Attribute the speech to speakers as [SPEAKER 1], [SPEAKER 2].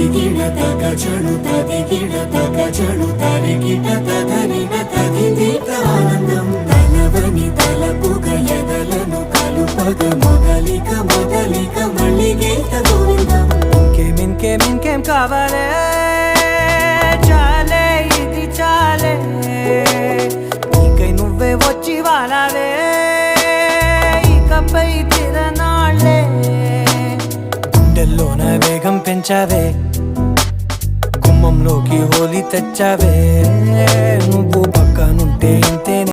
[SPEAKER 1] తదిగిడ తగ చడు తదిగిడ తగ చడు తరిగిట తదరిన తదిదీత ఆనందం తలవని తలపుగ ఎదలను కలుపగ మొదలిక మొదలిక మళ్ళీ గీత గోవిందం
[SPEAKER 2] ఇంకేం కావాలే చాలే ఇది చాలే నీకై నువ్వే వచ్చి వాలావే ఇకపై తిరనాళ్ళే గుండెల్లోన వేగం పెంచావే గుమ్మంలోకి హోలీ తెచ్చావే నువ్వు పక్కనుంటే